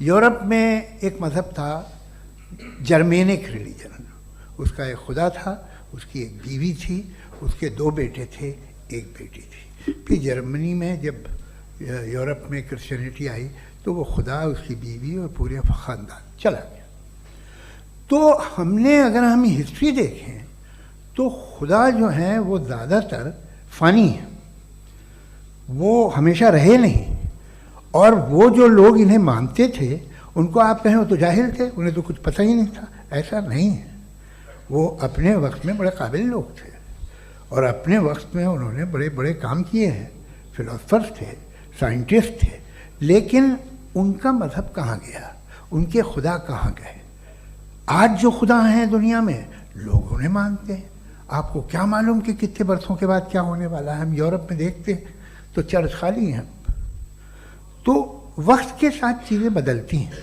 Europe میں ایک مذہب تھا جرمینک ریلیجن. اس کا ایک خدا تھا, اس کی ایک بیوی تھی, اس کے 2 بیٹے تھے, ایک بیٹی تھی. پھر جرمنی میں جب یورپ میں کرسچینٹی آئی تو وہ خدا, اس کی بیوی اور پورے خاندان چلا گیا. تو ہم نے اگر ہم ہسٹری دیکھیں تو خدا جو ہیں وہ زیادہ تر فانی ہیں, وہ ہمیشہ رہے نہیں. اور وہ جو لوگ انہیں مانتے تھے ان کو آپ کہیں وہ تو جاہل تھے, انہیں تو کچھ پتہ ہی نہیں تھا. ایسا نہیں ہے, وہ اپنے وقت میں بڑے قابل لوگ تھے اور اپنے وقت میں انہوں نے بڑے بڑے کام کیے ہیں. فلاسفرز تھے, سائنٹسٹ تھے, لیکن ان کا مذہب کہاں گیا, ان کے خدا کہاں گئے؟ آج جو خدا ہیں دنیا میں لوگ انہیں مانتے ہیں. آپ کو کیا معلوم کہ کتنے برسوں کے بعد کیا ہونے والا ہے؟ ہم یورپ میں دیکھتے ہیں تو چرچ خالی ہیں. تو وقت کے ساتھ چیزیں بدلتی ہیں.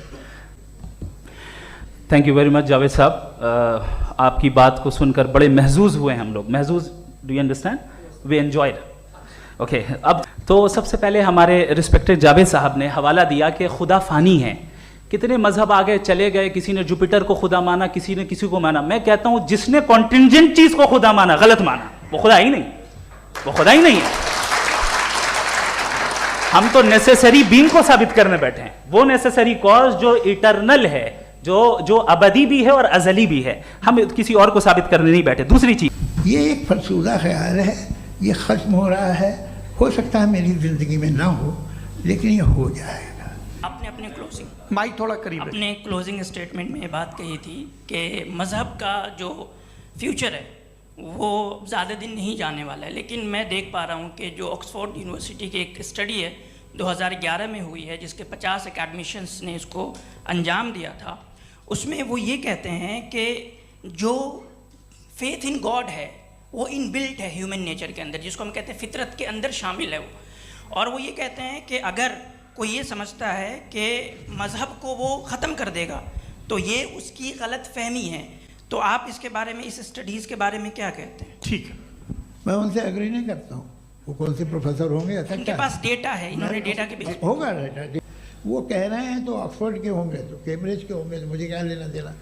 Thank you very much Javed صاحب, آپ کی بات کو سن کر بڑے محظوظ ہوئے ہم لوگ. محظوظ, do you understand? We enjoyed. Okay, اب تو سب سے پہلے ہمارے رسپیکٹڈ جاوید صاحب نے حوالہ دیا کہ خدا فانی ہے. کتنے مذہب آگے چلے گئے, کسی نے جوپیٹر کو خدا مانا, کسی نے کسی کو مانا. میں کہتا ہوں جس نے کانٹینجنٹ چیز کو خدا مانا, غلط مانا, وہ خدا ہی نہیں, وہ خدا ہی نہیں ہے. ہم تو نیسیسری بینگ کو ثابت کرنے بیٹھے ہیں, وہ نیسیسری کاز جو ایٹرنل ہے, جو ابدی بھی ہے اور ازلی بھی ہے. ہم کسی اور کو ثابت کرنے نہیں بیٹھے. دوسری چیز, یہ ایک فرسودہ خیال ہے, یہ ختم ہو رہا ہے. ہو سکتا ہے میری زندگی میں نہ ہو, لیکن یہ ہو جائے گا. آپ نے اپنے کلوزنگ مائک تھوڑا قریب ہے. اپنے کلوزنگ اسٹیٹمنٹ میں یہ بات کہی تھی کہ مذہب کا جو فیوچر ہے وہ زیادہ دن نہیں جانے والا ہے. لیکن میں دیکھ پا رہا ہوں کہ جو آکسفورڈ یونیورسٹی کی ایک اسٹڈی ہے 2011 میں ہوئی ہے, جس کے 50 اکیڈمیشنس نے اس کو انجام دیا تھا, اس میں وہ یہ کہتے ہیں کہ جو فیتھ ان گاڈ ہے وہ ان بلٹ ہے ہیومن نیچر کے اندر, جس کو ہم کہتے ہیں فطرت کے اندر شامل ہے وہ. اور وہ یہ کہتے ہیں کہ اگر کوئی یہ سمجھتا ہے کہ مذہب کو وہ ختم کر دے گا تو یہ اس کی غلط فہمی ہے. تو آپ اس کے بارے میں, اس اسٹڈیز کے بارے میں کیا کہتے ہیں؟ ٹھیک ہے, میں ان سے ایگری نہیں کرتا ہوں. وہ کون سے پروفیسر ہوں گے, ایسا ان کے پاس ڈیٹا ہے, انہوں نے ڈیٹا کے بیس ہوگا ڈیٹا. وہ کہہ رہے ہیں تو آکسفورڈ کے ہوں گے, تو کیمبرج کے ہوں گے, تو مجھے کیا لینا دینا.